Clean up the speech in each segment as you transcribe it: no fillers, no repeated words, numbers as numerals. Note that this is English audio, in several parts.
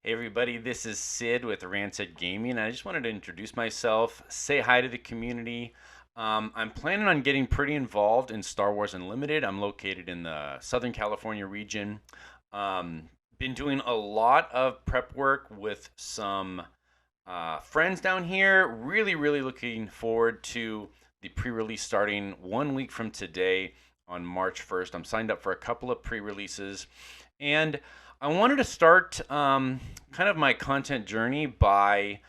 Hey everybody, this is Sid with RanSyd Gaming, and I just wanted to introduce myself, say hi to the community. I'm planning on getting pretty involved in Star Wars Unlimited. I'm located in the Southern California region. Been doing a lot of prep work with some friends down here. Really looking forward to the pre-release starting 1 week from today on March 1st. I'm signed up for a couple of pre-releases, and I wanted to start kind of my content journey by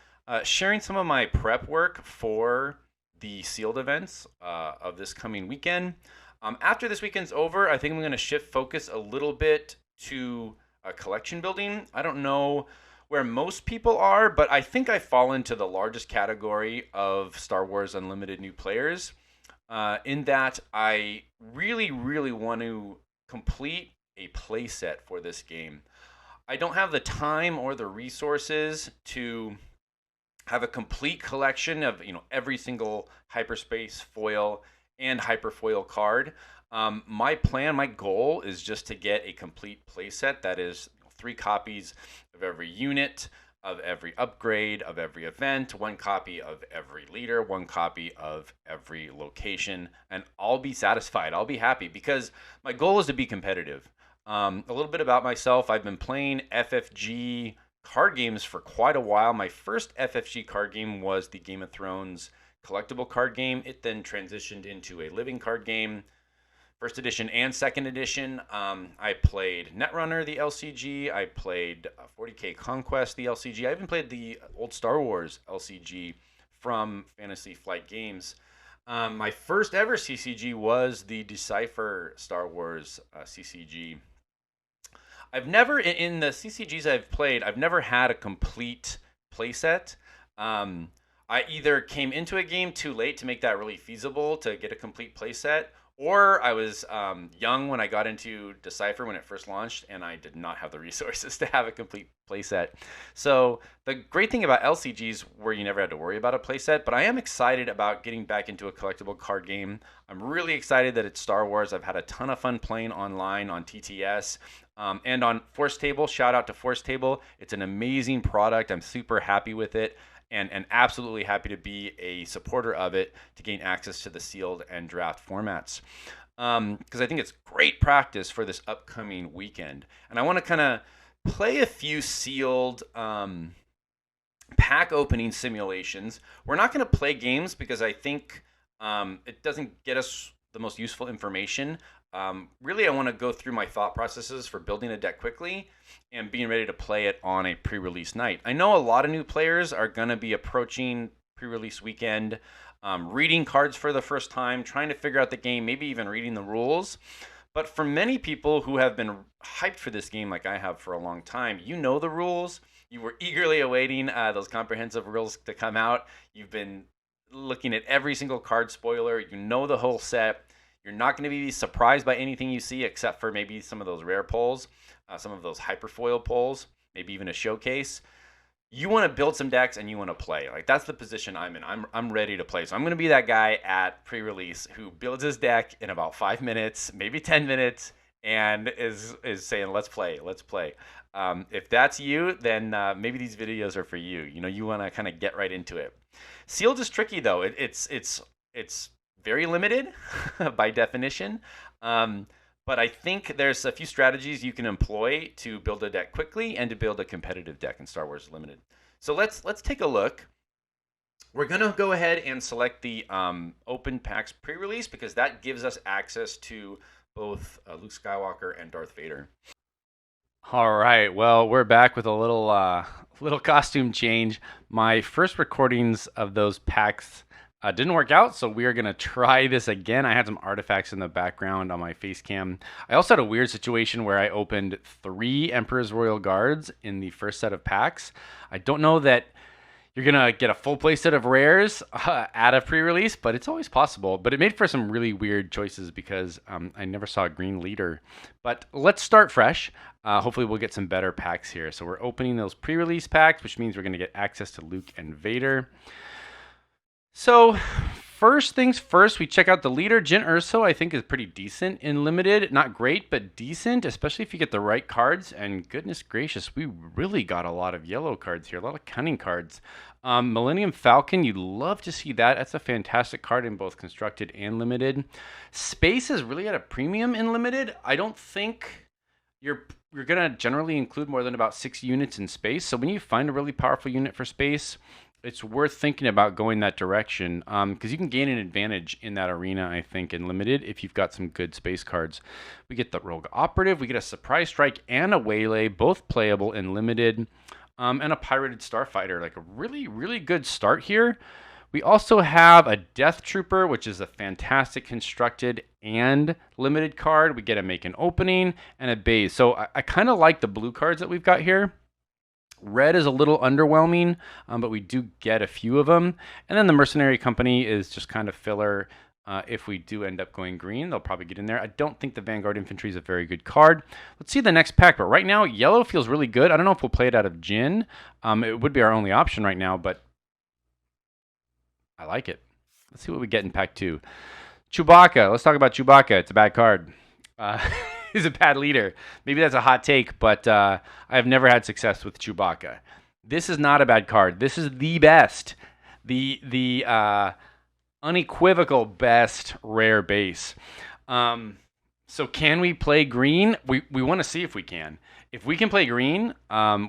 sharing some of my prep work for the sealed events of this coming weekend. After this weekend's over, I think I'm going to shift focus a little bit to collection building. I don't know where most people are, but I think I fall into the largest category of Star Wars Unlimited new players, in that I really want to complete a playset for this game. I don't have the time or the resources to have a complete collection of every single hyperspace foil and hyperfoil card. My plan, my goal is just to get a complete playset that is 3 copies of every unit, of every upgrade, of every event, 1 copy of every leader, 1 copy of every location, and I'll be satisfied. I'll be happy because my goal is to be competitive. A little bit about myself. I've been playing FFG card games for quite a while. My first FFG card game was the Game of Thrones collectible card game. It then transitioned into a living card game, first edition and second edition. I played Netrunner, the LCG. I played 40K Conquest, the LCG. I even played the old Star Wars LCG from Fantasy Flight Games. My first ever CCG was the Decipher Star Wars CCG. I've never, in the CCGs I've played, I've never had a complete playset. I either came into a game too late to make that really feasible to get a complete playset, or I was young when I got into Decipher when it first launched, and I did not have the resources to have a complete playset. So the great thing about LCGs where you never had to worry about a playset, but I am excited about getting back into a collectible card game. I'm really excited that it's Star Wars. I've had a ton of fun playing online on TTS. And on Force Table. Shout out to Force Table. It's an amazing product. I'm super happy with it, and absolutely happy to be a supporter of it to gain access to the sealed and draft formats. Because I think it's great practice for this upcoming weekend. And I want to kind of play a few sealed pack opening simulations. We're not going to play games because I think it doesn't get us the most useful information. Really, I want to go through my thought processes for building a deck quickly and being ready to play it on a pre-release night. I know a lot of new players are going to be approaching pre-release weekend, reading cards for the first time, trying to figure out the game, maybe even reading the rules. But for many people who have been hyped for this game like I have for a long time, you know the rules. You were eagerly awaiting those comprehensive rules to come out. You've been looking at every single card spoiler. You know the whole set. You're not going to be surprised by anything you see except for maybe some of those rare pulls, some of those hyperfoil pulls, maybe even a showcase. You want to build some decks and you want to play. Like, that's the position I'm in. I'm ready to play. So I'm going to be that guy at pre-release who builds his deck in about 5 minutes, maybe 10 minutes, and is saying, let's play. If that's you, then maybe these videos are for you. You want to kind of get right into it. Sealed is tricky though. It's very limited by definition. But I think there's a few strategies you can employ to build a deck quickly and to build a competitive deck in Star Wars Limited. So let's take a look. We're going to go ahead and select the Open Packs pre-release because that gives us access to both Luke Skywalker and Darth Vader. All right, well, we're back with a little costume change. My first recordings of those packs didn't work out, so we are going to try this again. I had some artifacts in the background on my face cam. I also had a weird situation where I opened 3 Emperor's Royal Guards in the first set of packs. I don't know that you're going to get a full play set of rares at a pre-release, but it's always possible. But it made for some really weird choices because I never saw a green leader. But let's start fresh. Hopefully we'll get some better packs here. So we're opening those pre-release packs, which means we're going to get access to Luke and Vader. So first things first, we check out the leader. Jin Urso, I think, is pretty decent in limited. Not great, but decent, especially if you get the right cards. And goodness gracious, we really got a lot of yellow cards here, a lot of cunning cards. Millennium Falcon, you'd love to see that. That's a fantastic card in both constructed and limited. Space is really at a premium in limited. I don't think you're going to generally include more than about 6 units in space. So when you find a really powerful unit for space, it's worth thinking about going that direction, because you can gain an advantage in that arena, I think, in limited if you've got some good space cards. We get the Rogue Operative, we get a Surprise Strike and a Waylay, both playable in limited, and a Pirated Starfighter. Like a really, really good start here. We also have a Death Trooper, which is a fantastic constructed and limited card. We get a Make an Opening and a Base. So I kind of like the blue cards that we've got here. Red is a little underwhelming, but we do get a few of them. And then the Mercenary Company is just kind of filler. If we do end up going green, they'll probably get in there. I don't think the Vanguard Infantry is a very good card. Let's see the next pack. But right now, yellow feels really good. I don't know if we'll play it out of Jin. It would be our only option right now, but I like it. Let's see what we get in pack 2. Chewbacca. Let's talk about Chewbacca. It's a bad card. He's a bad leader. Maybe that's a hot take, but I have never had success with Chewbacca. This is not a bad card. This is the best, the unequivocal best rare base. So can we play green? We want to see if we can. If we can play green,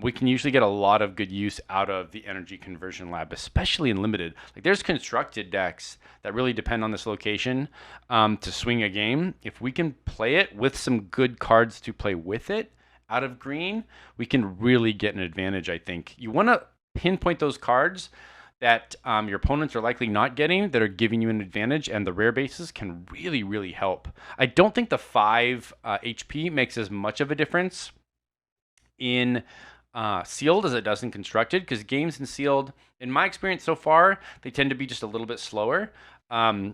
we can usually get a lot of good use out of the Energy Conversion Lab, especially in limited. Like there's constructed decks that really depend on this location to swing a game. If we can play it with some good cards to play with it out of green, we can really get an advantage, I think. You want to pinpoint those cards that your opponents are likely not getting that are giving you an advantage, and the rare bases can really, really help. I don't think the 5 HP makes as much of a difference in sealed as it does in constructed, because games in sealed, in my experience so far, they tend to be just a little bit slower. And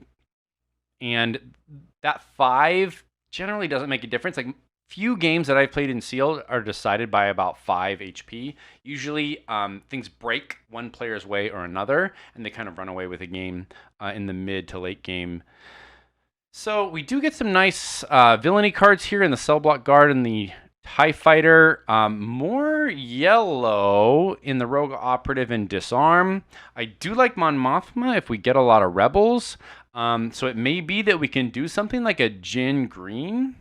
that 5 generally doesn't make a difference. Like few games that I've played in sealed are decided by about 5 HP. Usually things break one player's way or another, and they kind of run away with a game in the mid to late game. So we do get some nice villainy cards here in the Cell Block Guard and the TIE Fighter. More yellow in the Rogue Operative and Disarm. I do like Mon Mothma if we get a lot of Rebels. So it may be that we can do something like a Jin Green.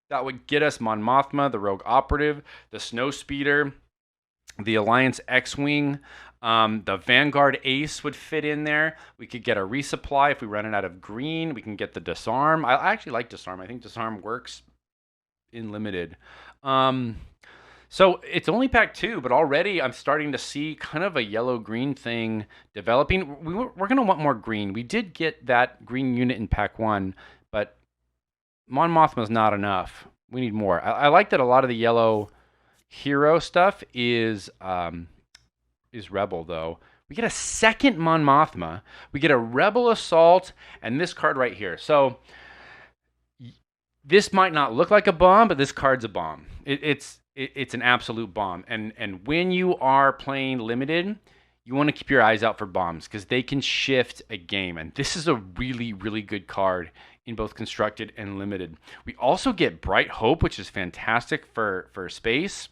That would get us Mon Mothma, the Rogue Operative, the Snow Speeder, the Alliance X-Wing. The Vanguard Ace would fit in there. We could get a resupply if we run it out of green. We can get the Disarm. I actually like Disarm. I think Disarm works in limited. So it's only pack 2, but already I'm starting to see kind of a yellow-green thing developing. We're going to want more green. We did get that green unit in pack 1, but Mon Mothma's not enough. We need more. I like that a lot of the yellow hero stuff is Rebel, though. We get a second Mon Mothma. We get a Rebel Assault, and this card right here. So this might not look like a bomb, but this card's a bomb. It's an absolute bomb. And when you are playing limited, you want to keep your eyes out for bombs because they can shift a game. And this is a really, really good card in both constructed and limited. We also get Bright Hope, which is fantastic for space.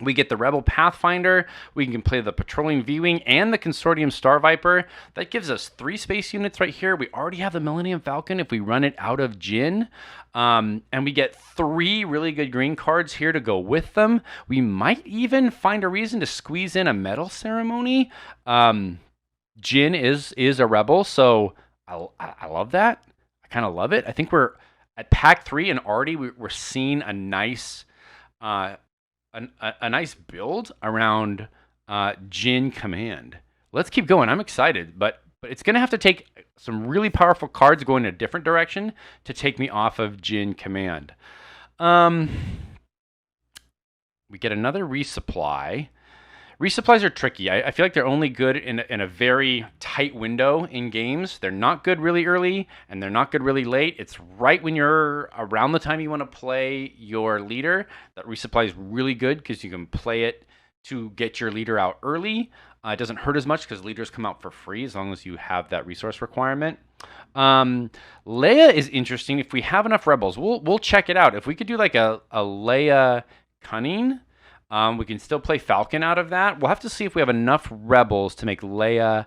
We get the Rebel Pathfinder. We can play the Patrolling V-Wing and the Consortium Star Viper. That gives us 3 space units right here. We already have the Millennium Falcon if we run it out of Jin. And we get 3 really good green cards here to go with them. We might even find a reason to squeeze in a Medal Ceremony. Jin is a Rebel, so I love that. I kind of love it. I think we're at pack 3, and already we're seeing a nice a nice build around Jin Command. Let's keep going. I'm excited, but it's going to have to take some really powerful cards going in a different direction to take me off of Jin Command. We get another resupply. Resupplies are tricky. I feel like they're only good in a very tight window in games. They're not good really early, and they're not good really late. It's right when you're around the time you want to play your leader that resupply is really good because you can play it to get your leader out early. It doesn't hurt as much because leaders come out for free as long as you have that resource requirement. Leia is interesting. If we have enough rebels, we'll check it out. If we could do like a Leia cunning, we can still play Falcon out of that. We'll have to see if we have enough rebels to make Leia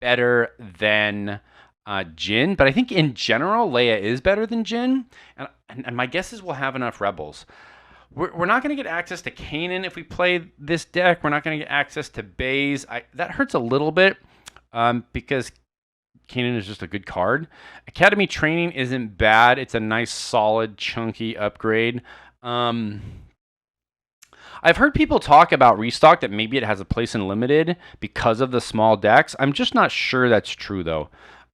better than Jin. But I think in general, Leia is better than Jin. And my guess is we'll have enough rebels. We're not going to get access to Kanan if we play this deck. We're not going to get access to Baze. That hurts a little bit because Kanan is just a good card. Academy Training isn't bad. It's a nice, solid, chunky upgrade. I've heard people talk about Restock that maybe it has a place in Limited because of the small decks. I'm just not sure that's true, though.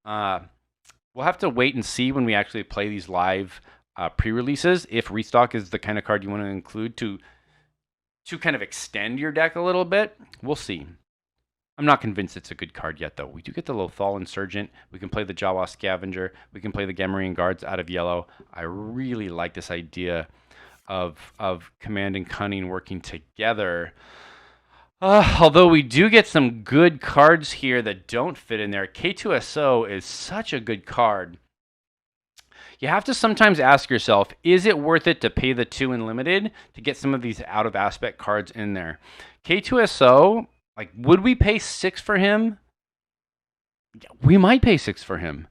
We'll have to wait and see when we actually play these live pre-releases if Restock is the kind of card you want to include to kind of extend your deck a little bit. We'll see. I'm not convinced it's a good card yet, though. We do get the Lothal Insurgent. We can play the Jawa Scavenger. We can play the Gamorrean Guards out of yellow. I really like this idea of Command and Cunning working together. Although we do get some good cards here that don't fit in there. K2SO is such a good card. You have to sometimes ask yourself, is it worth it to pay the 2 in Limited to get some of these out of aspect cards in there? K2SO, like, would we pay 6 for him? We might pay 6 for him.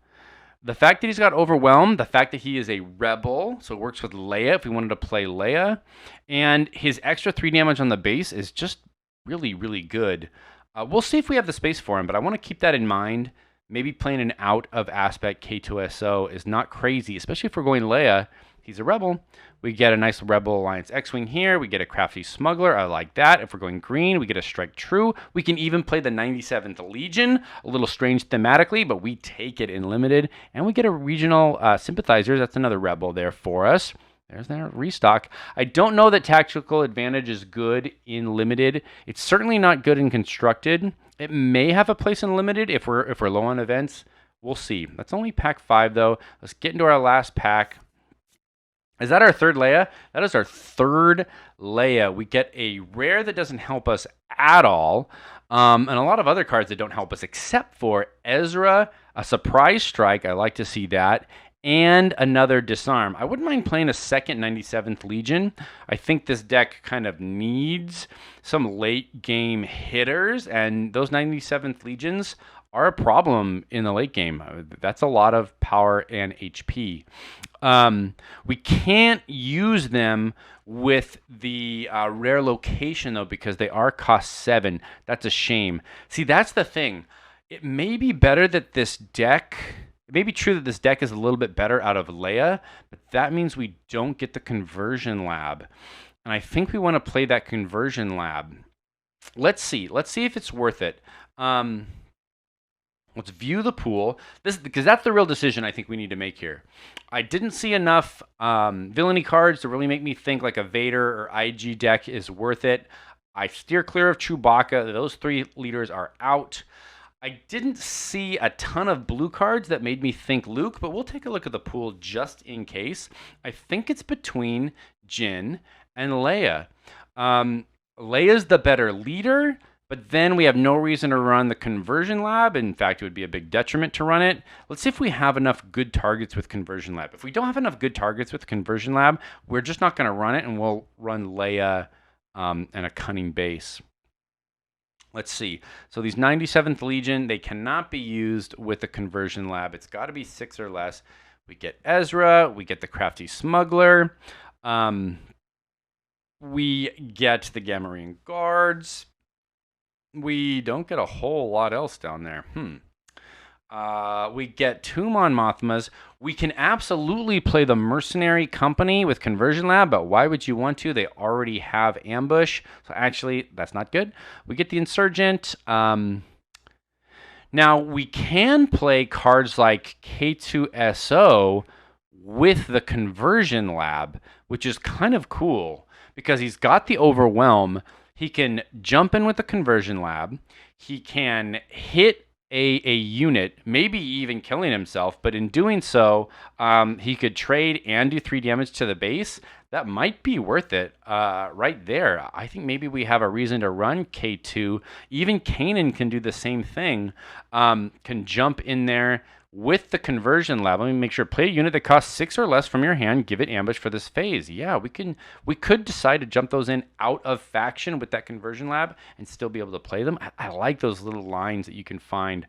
The fact that he's got Overwhelmed, the fact that he is a rebel, so it works with Leia if we wanted to play Leia, and his extra 3 damage on the base is just really, really good. We'll see if we have the space for him, but I want to keep that in mind. Maybe playing an out-of-aspect K2SO is not crazy, especially if we're going Leia. He's a rebel. We get a nice Rebel Alliance X-Wing here. We get a Crafty Smuggler. I like that. If we're going green, we get a Strike True. We can even play the 97th Legion. A little strange thematically, but we take it in Limited. And we get a Regional Sympathizer. That's another Rebel there for us. There's that Restock. I don't know that Tactical Advantage is good in Limited. It's certainly not good in Constructed. It may have a place in Limited if we're low on events. We'll see. That's only pack 5, though. Let's get into our last pack. Is that our third Leia? That is our third Leia. We get a rare that doesn't help us at all, and a lot of other cards that don't help us, except for Ezra, a Surprise Strike. I like to see that. And another Disarm. I wouldn't mind playing a second 97th Legion. I think this deck kind of needs some late game hitters, and those 97th Legions are a problem in the late game. That's a lot of power and HP. We can't use them with the rare location, though, because they are cost 7. That's a shame. See, that's the thing. It may be better that this deck... It may be true that this deck is a little bit better out of Leia, but that means we don't get the Conversion Lab. And I think we want to play that Conversion Lab. Let's see. Let's see if it's worth it. Let's view the pool. Because that's the real decision I think we need to make here. I didn't see enough villainy cards to really make me think like a Vader or IG deck is worth it. I steer clear of Chewbacca. Those 3 leaders are out. I didn't see a ton of blue cards that made me think Luke, but we'll take a look at the pool just in case. I think it's between Jin and Leia. Leia's the better leader, but then we have no reason to run the Conversion Lab. In fact, it would be a big detriment to run it. Let's see if we have enough good targets with Conversion Lab. If we don't have enough good targets with Conversion Lab, we're just not going to run it, and we'll run Leia and a Cunning base. Let's see. So these 97th Legion, they cannot be used with the Conversion Lab. It's got to be 6 or less. We get Ezra. We get the Crafty Smuggler. We get the Gamorrean Guards. We don't get a whole lot else down there. We get 2 Mon Mothmas. We can absolutely play the Mercenary Company with Conversion Lab, but why would you want to? They already have Ambush. So actually, that's not good. We get the Insurgent. Now, we can play cards like K2SO with the Conversion Lab, which is kind of cool because he's got the Overwhelm. He can jump in with the Conversion Lab. He can hit a unit, maybe even killing himself. But in doing so, he could trade and do 3 damage to the base. That might be worth it right there. I think maybe we have a reason to run K2. Even Kanan can do the same thing, can jump in there with the conversion lab. Let me make sure. Play a unit that costs 6 or less from your hand. Give it ambush for this phase. Yeah, we could decide to jump those in out of faction with that conversion lab and still be able to play them. I like those little lines that you can find.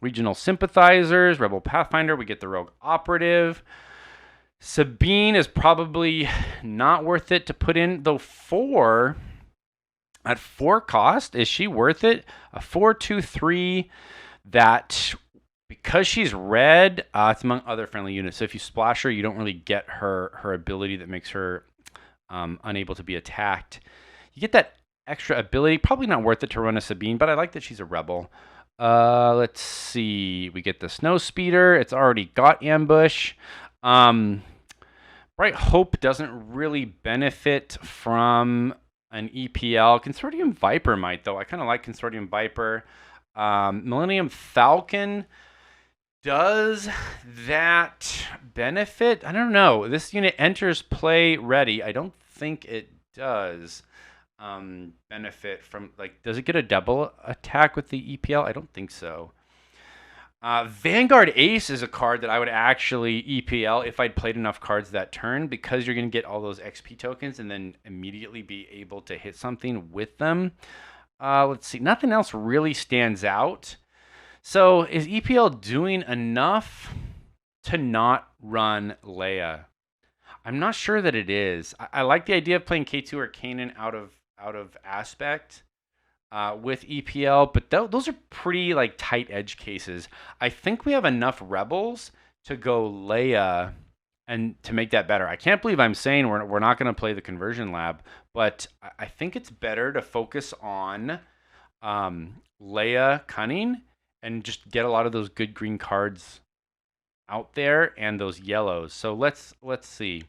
Regional sympathizers, Rebel Pathfinder. We get the Rogue Operative. Sabine is probably not worth it to put in, though. At 4 cost, is she worth it? A 4/2/3 that, because she's red, it's among other friendly units. So if you splash her, you don't really get her ability that makes her unable to be attacked. You get that extra ability. Probably not worth it to run a Sabine, but I like that she's a rebel. Let's see. We get the Snow Speeder. It's already got ambush. Bright Hope doesn't really benefit from an EPL. Consortium Viper might, though. I kind of like Consortium Viper. Millennium Falcon, does that benefit? I don't know. This unit enters play ready. I don't think it does benefit from, like, does it get a double attack with the EPL? I don't think so. Vanguard Ace is a card that I would actually EPL if I'd played enough cards that turn, because you're going to get all those XP tokens and then immediately be able to hit something with them. Let's see. Nothing else really stands out. So is EPL doing enough to not run Leia? I'm not sure that it is. I like the idea of playing K2 or Kanan out of aspect with EPL, but those are pretty like tight edge cases. I think we have enough rebels to go Leia and to make that better. I can't believe I'm saying we're not going to play the conversion lab, but I think it's better to focus on Leia Cunning and just get a lot of those good green cards out there and those yellows. So let's see.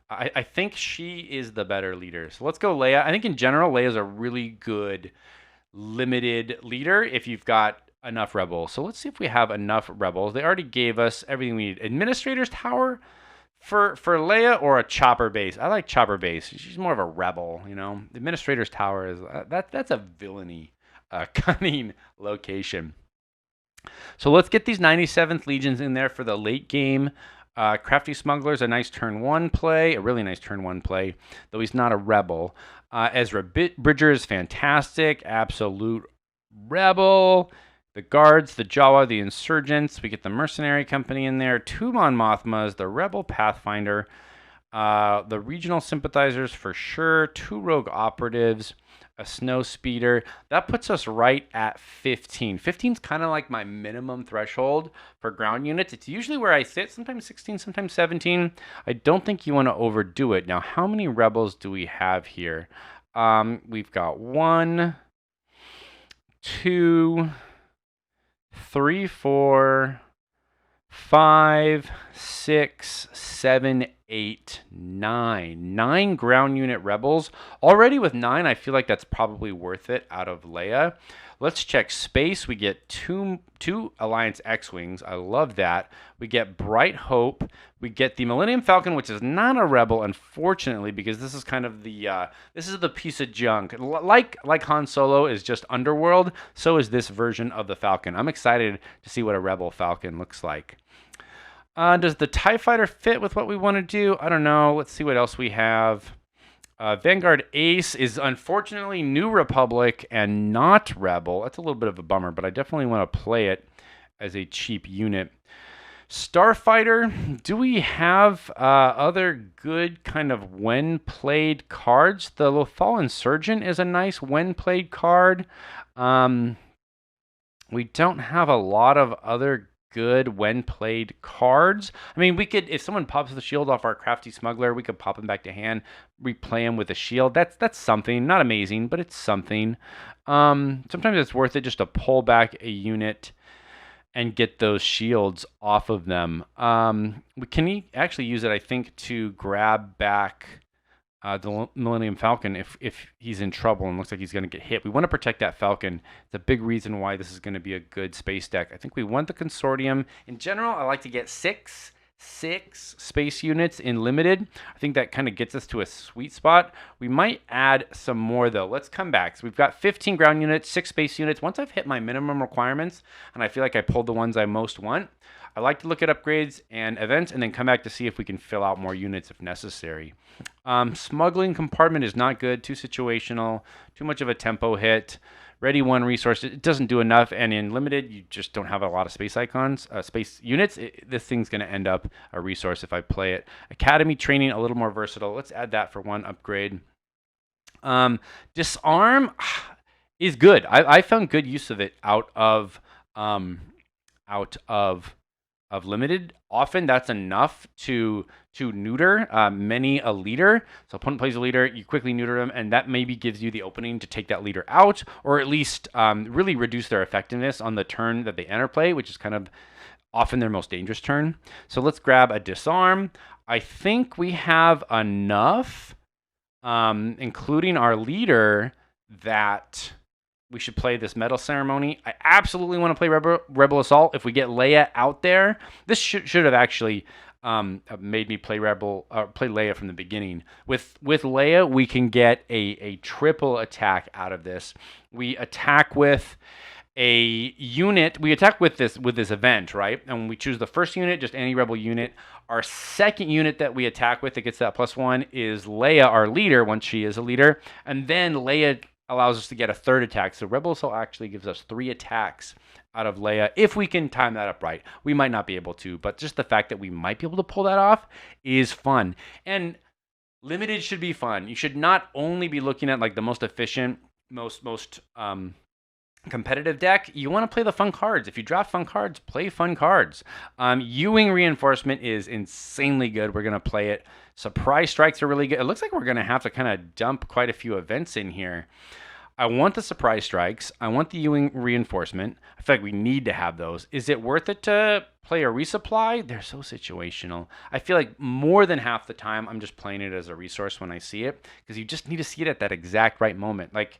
I think she is the better leader. So let's go Leia. I think in general, Leia is a really good limited leader if you've got enough rebels. So let's see if we have enough rebels. They already gave us everything we need. Administrator's Tower for Leia, or a chopper base. I like chopper base. She's more of a rebel, you know. Administrator's Tower is that's a villainy cunning location. So let's get these 97th Legions in there for the late game. Crafty Smuggler's a nice turn 1 play, a really nice turn 1 play, though he's not a rebel. Ezra Bridger is fantastic, absolute rebel. The Guards, the Jawa, the Insurgents. We get the Mercenary Company in there. 2 Mon Mothmas, the Rebel Pathfinder. The Regional Sympathizers for sure. 2 Rogue Operatives. A Snow Speeder. That puts us right at 15. 15 is kind of like my minimum threshold for ground units. It's usually where I sit, sometimes 16, sometimes 17. I don't think you want to overdo it. Now, how many rebels do we have here? We've got 1, 2, 3, 4, 5, 6, 7, 8, 9. 9 ground unit rebels. Already with 9, I feel like that's probably worth it out of Leia. Let's check space. We get two Alliance X-Wings. I love that. We get Bright Hope. We get the Millennium Falcon, which is not a rebel, unfortunately, because this is kind of the piece of junk. Like Han Solo is just Underworld, so is this version of the Falcon. I'm excited to see what a rebel Falcon looks like. Does the TIE Fighter fit with what we want to do? I don't know. Let's see what else we have. Vanguard Ace is unfortunately New Republic and not Rebel. That's a little bit of a bummer, but I definitely want to play it as a cheap unit. Starfighter, do we have other good kind of when played cards? The Lothal Insurgent is a nice when played card. We don't have a lot of other good when played cards. I mean, we could, if someone pops the shield off our Crafty Smuggler, we could pop him back to hand, replay him with a shield. That's something. Not amazing, but it's something. Sometimes it's worth it just to pull back a unit and get those shields off of them. We can actually use it, I think, to grab back the Millennium Falcon if he's in trouble and looks like he's going to get hit. We want to protect that Falcon. It's a big reason why this is going to be a good space deck. I think we want the Consortium. In general, I like to get six space units in limited. I think that kind of gets us to a sweet spot. We might add some more though. Let's come back. So we've got 15 ground units, 6 space units. Once I've hit my minimum requirements and I feel like I pulled the ones I most want, I like to look at upgrades and events and then come back to see if we can fill out more units if necessary. Smuggling compartment is not good, too situational, too much of a tempo hit. Ready one resource, it doesn't do enough, and in limited, you just don't have a lot of space icons, space units. This thing's going to end up a resource if I play it. Academy training, a little more versatile. Let's add that for one upgrade. Disarm is good. I found good use of it out of limited. Often that's enough to neuter many a leader. So opponent plays a leader, you quickly neuter them, and that maybe gives you the opening to take that leader out, or at least really reduce their effectiveness on the turn that they enter play, which is kind of often their most dangerous turn. So let's grab a disarm. I think we have enough, including our leader, that we should play this Metal Ceremony. I absolutely want to play Rebel Assault. If we get Leia out there, this should have actually made me play Leia from the beginning. With Leia, we can get a triple attack out of this. We attack with a unit. We attack with this event, right? And when we choose the first unit, just any Rebel unit. Our second unit that we attack with that gets that +1 is Leia, our leader, once she is a leader. And then Leia allows us to get a third attack. So Rebel Assault actually gives us 3 attacks out of Leia if we can time that up right. We might not be able to, but just the fact that we might be able to pull that off is fun. And limited should be fun. You should not only be looking at like the most efficient, most competitive deck. You want to play the fun cards. If you draft fun cards, play fun cards. Ewing Reinforcement is insanely good. We're going to play it. Surprise Strikes are really good. It looks like we're going to have to kind of dump quite a few events in here. I want the Surprise Strikes. I want the Ewing Reinforcement. I feel like we need to have those. Is it worth it to play a resupply? They're so situational. I feel like more than half the time I'm just playing it as a resource when I see it, because you just need to see it at that exact right moment. Like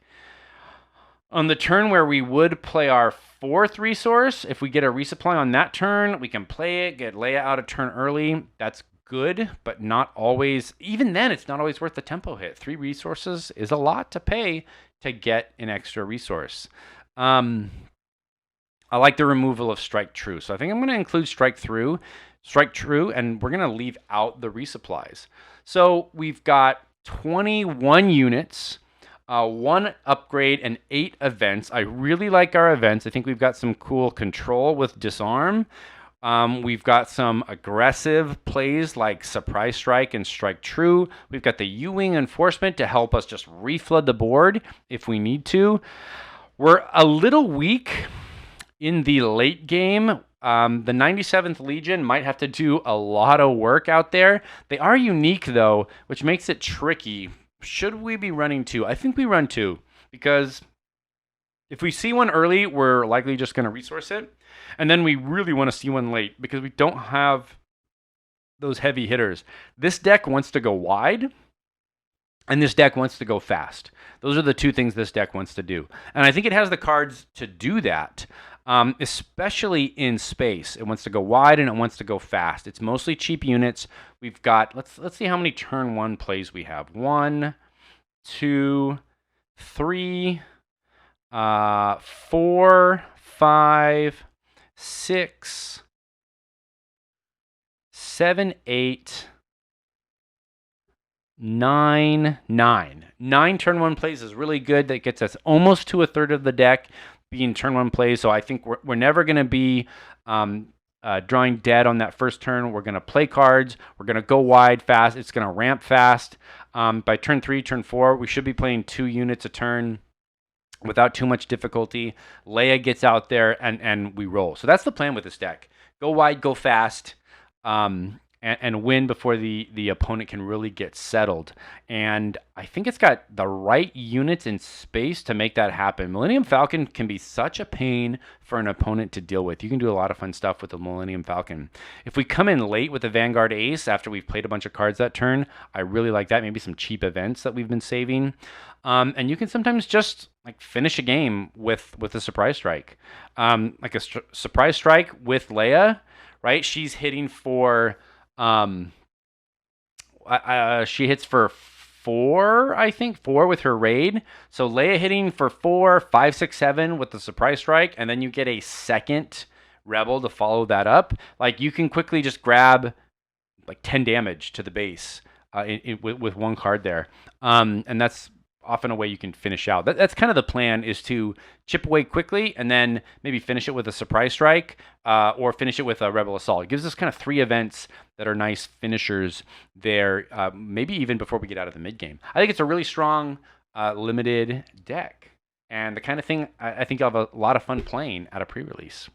on the turn where we would play our 4th resource, if we get a resupply on that turn, we can play it, get Leia out a turn early. That's good, but not always. Even then, it's not always worth the tempo hit. 3 resources is a lot to pay to get an extra resource. I like the removal of Strike True. So I think I'm going to include Strike True, and we're going to leave out the resupplies. So we've got 21 units, 1 upgrade, and 8 events. I really like our events. I think we've got some cool control with Disarm. We've got some aggressive plays like Surprise Strike and Strike True. We've got the Ewing Enforcement to help us just reflood the board if we need to. We're a little weak in the late game. The 97th Legion might have to do a lot of work out there. They are unique though, which makes it tricky. Should we be running 2? I think we run 2, because if we see one early, we're likely just going to resource it. And then we really want to see one late because we don't have those heavy hitters. This deck wants to go wide, and this deck wants to go fast. Those are the 2 things this deck wants to do. And I think it has the cards to do that, especially in space. It wants to go wide and it wants to go fast. It's mostly cheap units. We've got, let's see how many turn 1 plays we have. 1, 2, 3, 4, 5, 6, 7, 8, 9. 9 turn 1 plays is really good. That gets us almost to a third of the deck being turn 1 plays. So I think we're never going to be drawing dead on that first turn. We're going to play cards. We're going to go wide fast. It's going to ramp fast. By turn 3, turn 4, we should be playing 2 units a turn without too much difficulty. Leia gets out there and we roll. So that's the plan with this deck. Go wide, go fast. and win before the opponent can really get settled. And I think it's got the right units in space to make that happen. Millennium Falcon can be such a pain for an opponent to deal with. You can do a lot of fun stuff with the Millennium Falcon. If we come in late with the Vanguard Ace after we've played a bunch of cards that turn, I really like that. Maybe some cheap events that we've been saving. And you can sometimes just like finish a game with a surprise strike, like a surprise strike with Leia, right? She's hitting for she hits for 4, I think 4 with her raid. So Leia hitting for 4, 5, 6, 7 with the surprise strike, and then you get a second rebel to follow that up. Like you can quickly just grab like 10 damage to the base with one card there, and that's often a way you can finish out. That's kind of the plan, is to chip away quickly and then maybe finish it with a surprise strike or finish it with a rebel assault. It gives us kind of 3 events that are nice finishers there, maybe even before we get out of the mid game. I think it's a really strong limited deck, and the kind of thing I think I'll have a lot of fun playing at a pre-release.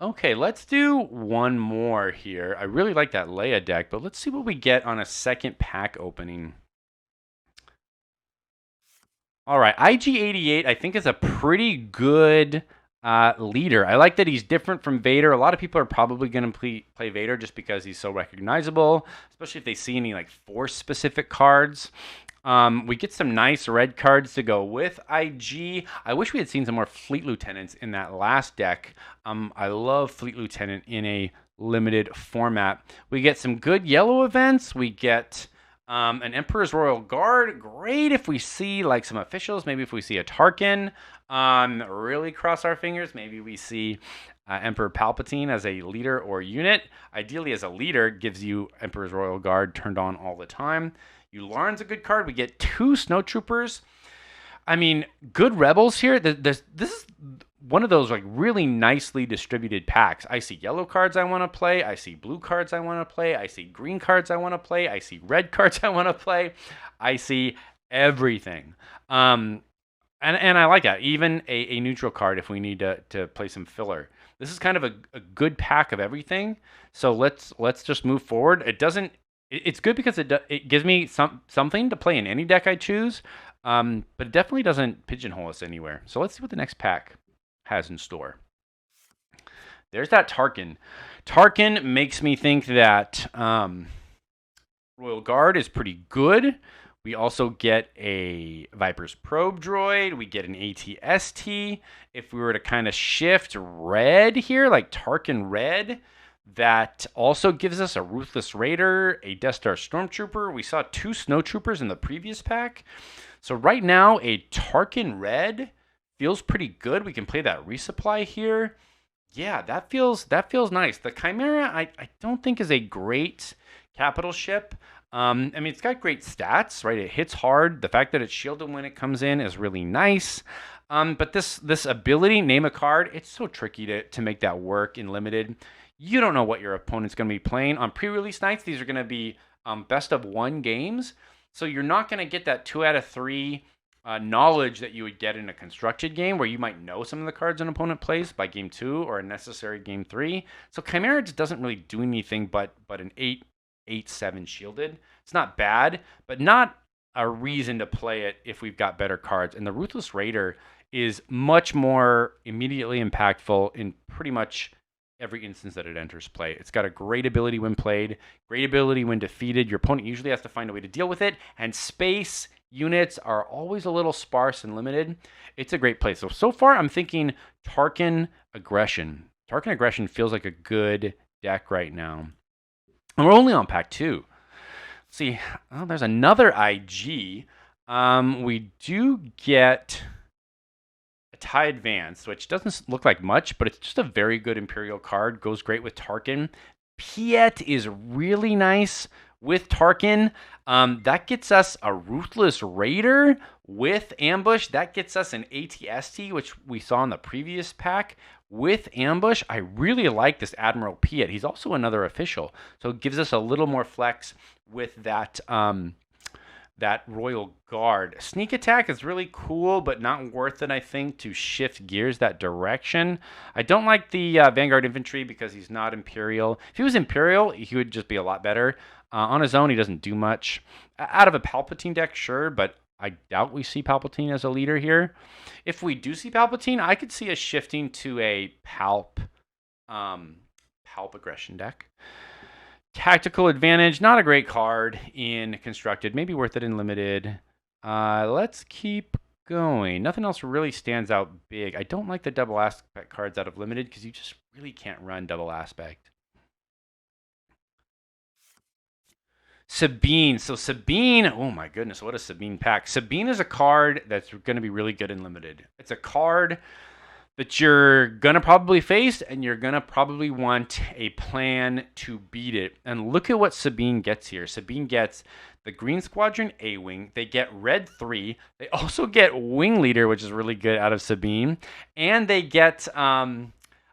Okay, let's do one more here. I really like that Leia deck, but let's see what we get on a second pack opening. All right, IG-88 I think is a pretty good leader. I like that he's different from Vader. A lot of people are probably going to play Vader just because he's so recognizable, especially if they see any like Force-specific cards. We get some nice red cards to go with IG. I wish we had seen some more Fleet Lieutenants in that last deck. I love Fleet Lieutenant in a limited format. We get some good yellow events. We get an Emperor's Royal Guard. Great if we see like some officials. Maybe if we see a Tarkin. Really cross our fingers. Maybe we see Emperor Palpatine as a leader or unit. Ideally as a leader, gives you Emperor's Royal Guard turned on all the time. Yularen's a good card. We get 2 Snowtroopers. I mean, good rebels here. This is one of those like really nicely distributed packs. I see yellow cards I want to play. I see blue cards I want to play. I see green cards I want to play. I see red cards I want to play. I see everything. And I like that. Even a neutral card if we need to play some filler. This is kind of a good pack of everything. So let's just move forward. It's good because it gives me something to play in any deck I choose. But it definitely doesn't pigeonhole us anywhere. So let's see what the next pack has in store. There's that Tarkin. Tarkin makes me think that Royal Guard is pretty good. We also get a Viper's Probe droid. We get an AT-ST. If we were to kind of shift red here, like Tarkin red, that also gives us a Ruthless Raider, a Death Star Stormtrooper. We saw 2 Snowtroopers in the previous pack. So right now, a Tarkin red feels pretty good. We can play that resupply here. Yeah, that feels nice. The Chimera, I don't think is a great capital ship. I mean, it's got great stats, right? It hits hard. The fact that it's shielded when it comes in is really nice. But this ability, name a card, it's so tricky to make that work in limited. You don't know what your opponent's going to be playing. On pre-release nights, these are going to be best of 1 games. So you're not going to get that 2 out of 3 knowledge that you would get in a constructed game where you might know some of the cards an opponent plays by game 2 or a necessary game 3. So Chimera just doesn't really do anything but an 8/7 shielded. It's not bad, but not a reason to play it if we've got better cards. And the Ruthless Raider is much more immediately impactful in pretty much every instance that it enters play. It's got a great ability when played, great ability when defeated. Your opponent usually has to find a way to deal with it, and space units are always a little sparse and limited. It's a great play. So far, I'm thinking Tarkin Aggression. Tarkin Aggression feels like a good deck right now. And we're only on pack 2. Let's see, oh, there's another IG. We do get a TIE Advance, which doesn't look like much, but it's just a very good Imperial card. Goes great with Tarkin. Piet is really nice with Tarkin. That gets us a Ruthless Raider with Ambush. That gets us an AT-ST, which we saw in the previous pack. With Ambush, I really like this Admiral Piet. He's also another official, so it gives us a little more flex with that that Royal Guard. Sneak attack is really cool, but not worth it, I think, to shift gears that direction. I don't like the Vanguard Infantry because he's not Imperial. If he was Imperial, he would just be a lot better. On his own, he doesn't do much. Out of a Palpatine deck, sure, but I doubt we see Palpatine as a leader here. If we do see Palpatine, I could see us shifting to a Palp aggression deck. Tactical Advantage, not a great card in Constructed. Maybe worth it in Limited. Let's keep going. Nothing else really stands out big. I don't like the double aspect cards out of Limited because you just really can't run double aspect. Sabine. So Sabine, oh my goodness, what a Sabine pack. Sabine is a card that's going to be really good in Limited. It's a card that you're going to probably face, and you're going to probably want a plan to beat it. And look at what Sabine gets here. Sabine gets the Green Squadron A-Wing. They get Red 3. They also get Wing Leader, which is really good out of Sabine. And they get a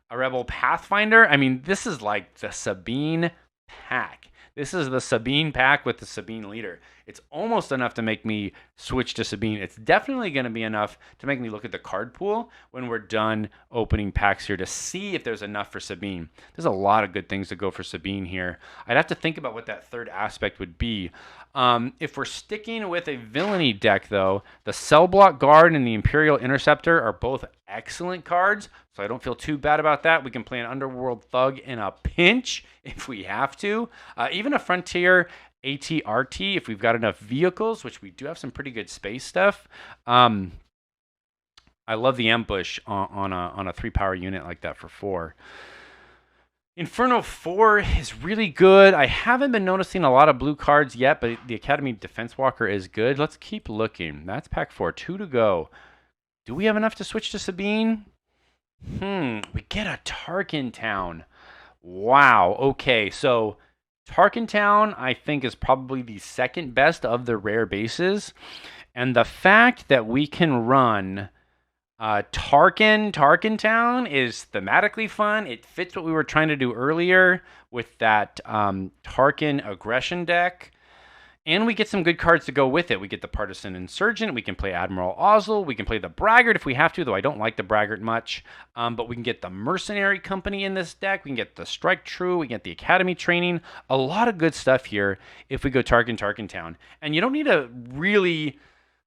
Rebel Pathfinder. I mean, this is like the Sabine pack. This is the Sabine pack with the Sabine leader. It's almost enough to make me switch to Sabine. It's definitely going to be enough to make me look at the card pool when we're done opening packs here to see if there's enough for Sabine. There's a lot of good things to go for Sabine here. I'd have to think about what that third aspect would be. If we're sticking with a villainy deck, though, the Cell Block Guard and the Imperial Interceptor are both excellent cards, so I don't feel too bad about that. We can play an Underworld Thug in a pinch if we have to. Even a Frontier AT-RT if we've got enough vehicles, which we do have some pretty good space stuff. I love the Ambush on a 3-power unit like that for 4. Inferno 4 is really good. I haven't been noticing a lot of blue cards yet, but the Academy Defense Walker is good. Let's keep looking. That's pack 4. 2 to go. Do we have enough to switch to Sabine? We get a Tarkin Town. Wow. Okay, so Tarkin Town, I think, is probably the second best of the rare bases. And the fact that we can run Tarkin Town is thematically fun. It fits what we were trying to do earlier with that Tarkin aggression deck. And we get some good cards to go with it. We get the Partisan Insurgent. We can play Admiral Ozzel. We can play the Braggart if we have to, though I don't like the Braggart much. But we can get the Mercenary Company in this deck. We can get the Strike True. We can get the Academy Training. A lot of good stuff here if we go Tarkin Town. And you don't need to really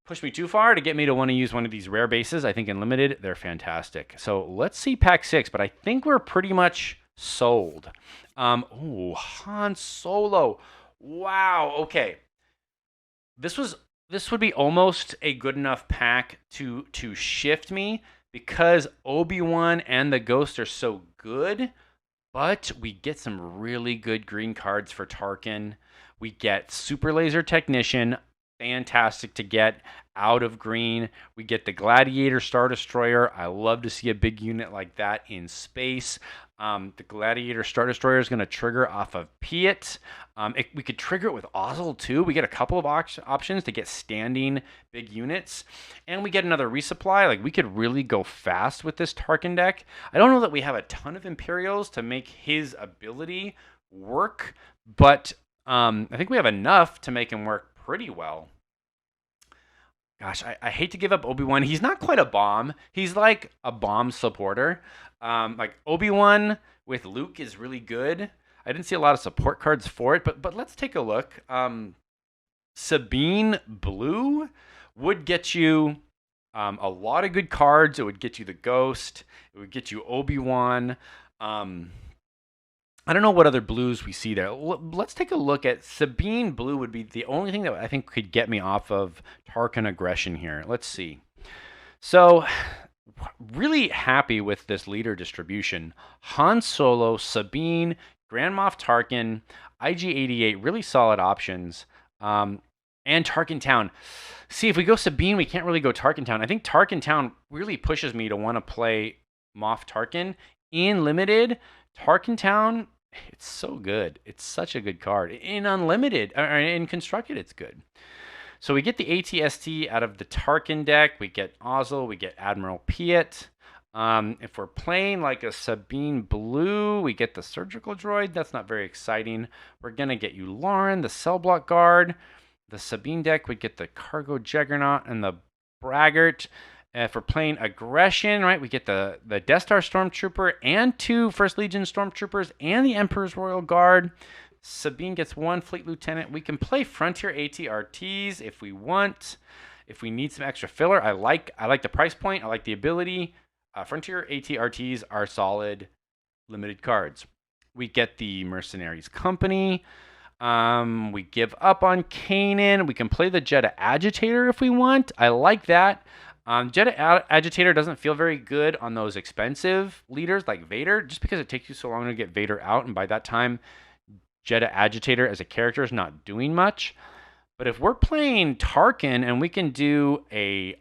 push me too far to get me to want to use one of these rare bases. I think in Limited, they're fantastic. So let's see pack 6, but I think we're pretty much sold. Han Solo. Wow, okay. This would be almost a good enough pack to shift me because Obi-Wan and the Ghost are so good, but we get some really good green cards for Tarkin. We get Super Laser Technician, fantastic to get out of green. We get the Gladiator Star Destroyer. I love to see a big unit like that in space. The Gladiator Star Destroyer is going to trigger off of Piet. We could trigger it with Ozzel too. We get a couple of options to get standing big units. And we get another resupply. Like, we could really go fast with this Tarkin deck. I don't know that we have a ton of Imperials to make his ability work, but I think we have enough to make him work pretty well. Gosh, I hate to give up Obi-Wan. He's not quite a bomb. He's like a bomb supporter. Like Obi-Wan with Luke is really good. I didn't see a lot of support cards for it, but let's take a look. Sabine Blue would get you a lot of good cards. It would get you the Ghost. It would get you Obi-Wan. I don't know what other blues we see there. Let's take a look at Sabine Blue would be the only thing that I think could get me off of Tarkin aggression here. Let's see. So, really happy with this leader distribution. Han Solo, Sabine, Grand Moff Tarkin, IG-88, really solid options. And Tarkin Town. See, if we go Sabine, we can't really go Tarkin Town. I think Tarkin Town really pushes me to want to play Moff Tarkin. In Limited, Tarkin Town, it's so good. It's such a good card. In Unlimited, or in Constructed, it's good. So we get the ATST out of the Tarkin deck. We get Ozzel. We get Admiral Piet. If we're playing like a Sabine Blue, we get the Surgical Droid. That's not very exciting. We're going to get you Lauren, the Cell Block Guard. The Sabine deck would get the Cargo Juggernaut and the Braggart. If we're playing aggression, right, we get the Death Star Stormtrooper and 2 First Legion Stormtroopers and the Emperor's Royal Guard. Sabine gets 1 Fleet Lieutenant. We can play Frontier ATRTs if we want. If we need some extra filler, I like the price point. I like the ability. Frontier ATRTs are solid limited cards. We get the Mercenaries Company. We give up on Kanan. We can play the Jedha Agitator if we want. I like that. Jedha Agitator doesn't feel very good on those expensive leaders like Vader, just because it takes you so long to get Vader out, and by that time, Jedha Agitator as a character is not doing much. But if we're playing Tarkin and we can do a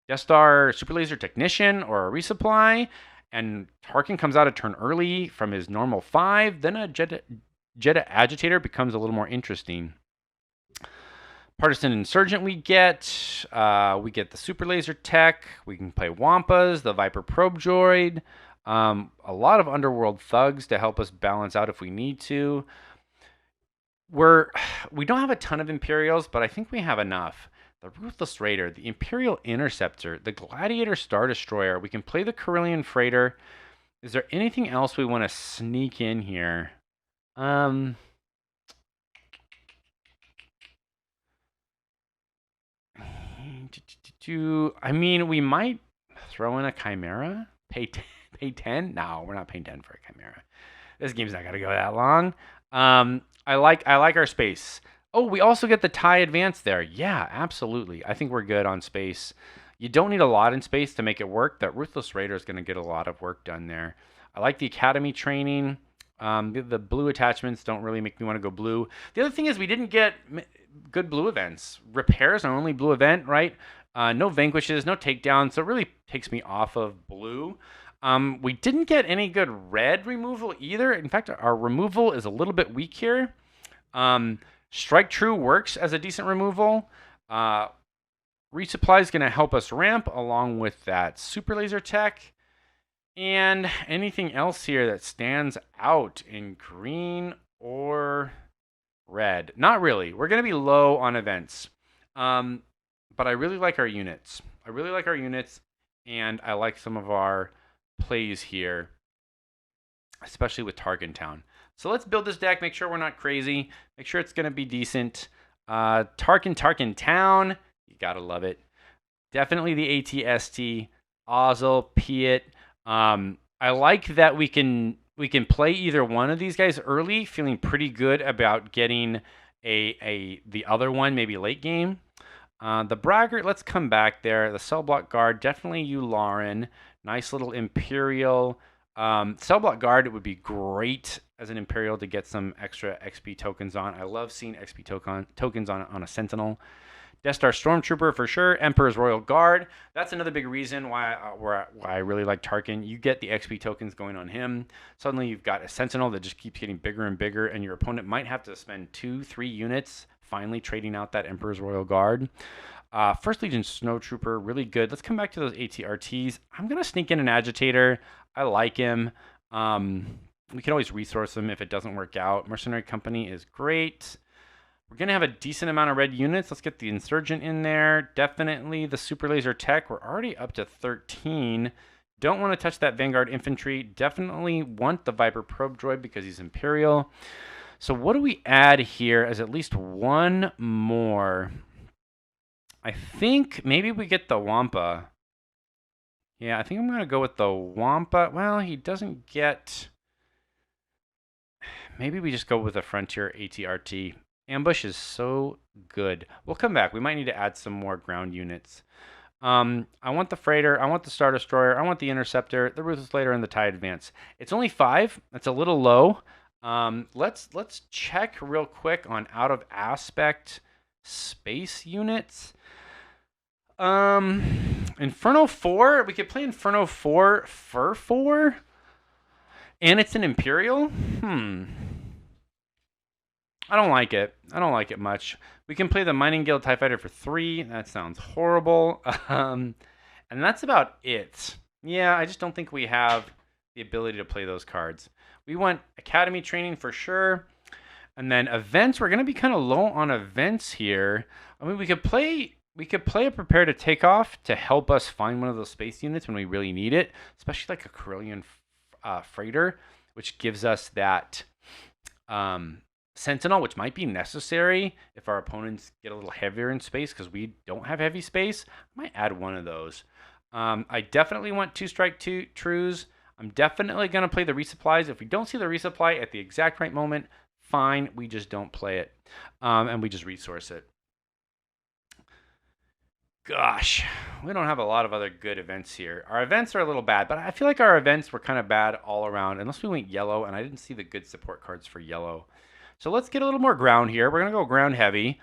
Death Star Super Laser Technician or a resupply, and Tarkin comes out a turn early from his normal 5, then a Jedha Agitator becomes a little more interesting. Partisan Insurgent we get the Super Laser Tech. We can play Wampas, the Viper Probe Droid. A lot of Underworld Thugs to help us balance out if we need to. We don't have a ton of Imperials, but I think we have enough. The Ruthless Raider, the Imperial Interceptor, the Gladiator Star Destroyer. We can play the Carillion Freighter. Is there anything else we want to sneak in here? I mean, we might throw in a Chimera. Pay 10? No, we're not paying 10 for a Chimera. This game's not gonna go that long. I like our space. Oh, we also get the TIE Advance there. Yeah, absolutely. I think we're good on space. You don't need a lot in space to make it work. That Ruthless Raider is going to get a lot of work done there. I like the Academy training. The blue attachments don't really make me want to go blue. The other thing is we didn't get good blue events. Repairs are only blue event, right? No vanquishes, no takedowns. So it really takes me off of blue. We didn't get any good red removal either. In fact, our removal is a little bit weak here. Strike True works as a decent removal. Resupply is going to help us ramp along with that Super Laser Tech. And anything else here that stands out in green or red? Not really. We're going to be low on events. But I really like our units. And I like some of our plays here, especially with Tarkin Town. So let's build this deck, make sure we're not crazy, make sure it's going to be decent. Tarkin Town, you got to love it. Definitely the ATST, Ozzel, Piet. I like that we can play either one of these guys early, feeling pretty good about getting the other one maybe late game. The Braggart, let's come back there. The Cell Block Guard, definitely you, Lauren. Nice little Imperial. Cell Block Guard, it would be great as an Imperial to get some extra XP tokens on. I love seeing XP tokens on a Sentinel. Death Star Stormtrooper for sure. Emperor's Royal Guard. That's another big reason why I really like Tarkin. You get the XP tokens going on him. Suddenly you've got a Sentinel that just keeps getting bigger and bigger, and your opponent might have to spend 2-3 units finally trading out that Emperor's Royal Guard. First Legion Snowtrooper, really good. Let's come back to those ATRTs. I'm going to sneak in an Agitator. I like him. We can always resource him if it doesn't work out. Mercenary Company is great. We're going to have a decent amount of red units. Let's get the Insurgent in there. Definitely the Super Laser Tech. We're already up to 13. Don't want to touch that Vanguard Infantry. Definitely want the Viper Probe Droid because he's Imperial. So what do we add here as at least one more? I think maybe we get the Wampa. Yeah, I think I'm going to go with the Wampa. Well, he doesn't get... Maybe we just go with a Frontier ATRT. Ambush is so good. We'll come back. We might need to add some more ground units. I want the Freighter. I want the Star Destroyer. I want the Interceptor, the Ruthless Raider, and the TIE Advance. It's only 5. That's a little low. Let's check real quick on out of aspect space units. Inferno 4. We could play Inferno 4 Fur 4. And it's an Imperial? I don't like it. I don't like it much. We can play the Mining Guild TIE Fighter for 3. That sounds horrible. And that's about it. Yeah, I just don't think we have the ability to play those cards. We want Academy training for sure. And then events, we're going to be kind of low on events here. I mean, we could play a prepare to take off to help us find one of those space units when we really need it, especially like a Corellian freighter, which gives us that Sentinel, which might be necessary if our opponents get a little heavier in space because we don't have heavy space. I might add one of those. I definitely want two strike trues. I'm definitely going to play the resupplies. If we don't see the resupply at the exact right moment, fine, we just don't play it, and we just resource it. Gosh, we don't have a lot of other good events here. Our events are a little bad, but I feel like our events were kind of bad all around, unless we went yellow, and I didn't see the good support cards for yellow. So let's get a little more ground here. We're going to go ground heavy.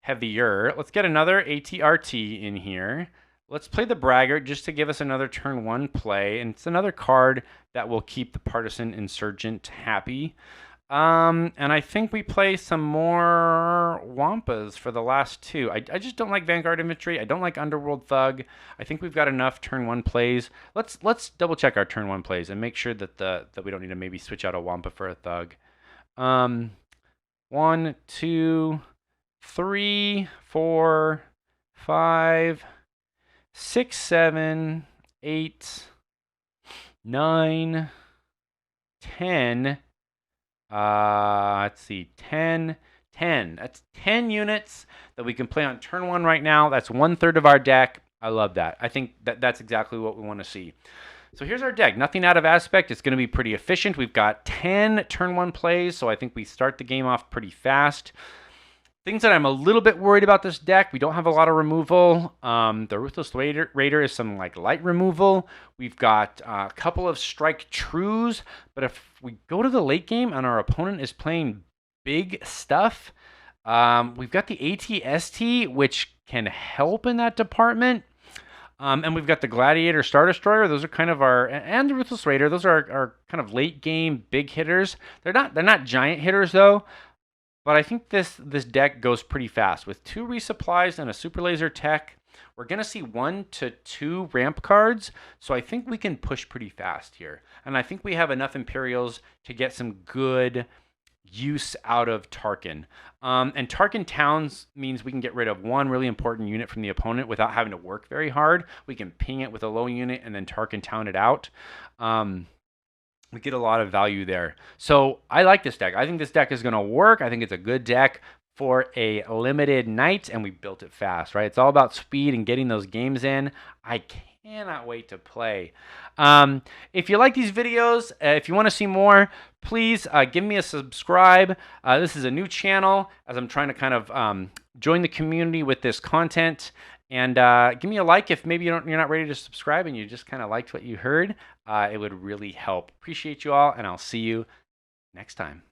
Heavier. Let's get another ATRT in here. Let's play the Braggart just to give us another turn 1 play, and it's another card that will keep the Partisan Insurgent happy. And I think we play some more Wampas for the last 2. I just don't like Vanguard Infantry. I don't like Underworld Thug. I think we've got enough turn 1 plays. Let's double check our turn 1 plays and make sure that we don't need to maybe switch out a Wampa for a Thug. 1, 2, 3, 4, 5, 6, 7, 8, 9, 10. Let's see, 10. That's 10 units that we can play on turn 1 right now. That's 1/3 of our deck. I love that. I think that's exactly what we want to see. So here's our deck. Nothing out of aspect. It's going to be pretty efficient. We've got 10 turn 1 plays, so I think we start the game off pretty fast. Things that I'm a little bit worried about this deck, we don't have a lot of removal. The Ruthless Raider is some like light removal. We've got a couple of strike trues, but if we go to the late game and our opponent is playing big stuff, we've got the ATST, which can help in that department. And we've got the Gladiator Star Destroyer. Those are kind of and the Ruthless Raider. Those are our kind of late game big hitters. They're not giant hitters though. But I think this deck goes pretty fast. With 2 resupplies and a Super Laser Tech, we're going to see 1 to 2 ramp cards. So I think we can push pretty fast here. And I think we have enough Imperials to get some good use out of Tarkin. And Tarkin Towns means we can get rid of 1 really important unit from the opponent without having to work very hard. We can ping it with a low unit and then Tarkin Town it out. We get a lot of value there. So I like this deck. I think this deck is going to work. I think it's a good deck for a limited night, and we built it fast, right? It's all about speed and getting those games in. I cannot wait to play. If you like these videos, if you want to see more, please give me a subscribe. This is a new channel as I'm trying to kind of join the community with this content. And give me a like if maybe you're not ready to subscribe and you just kind of liked what you heard. It would really help. Appreciate you all, and I'll see you next time.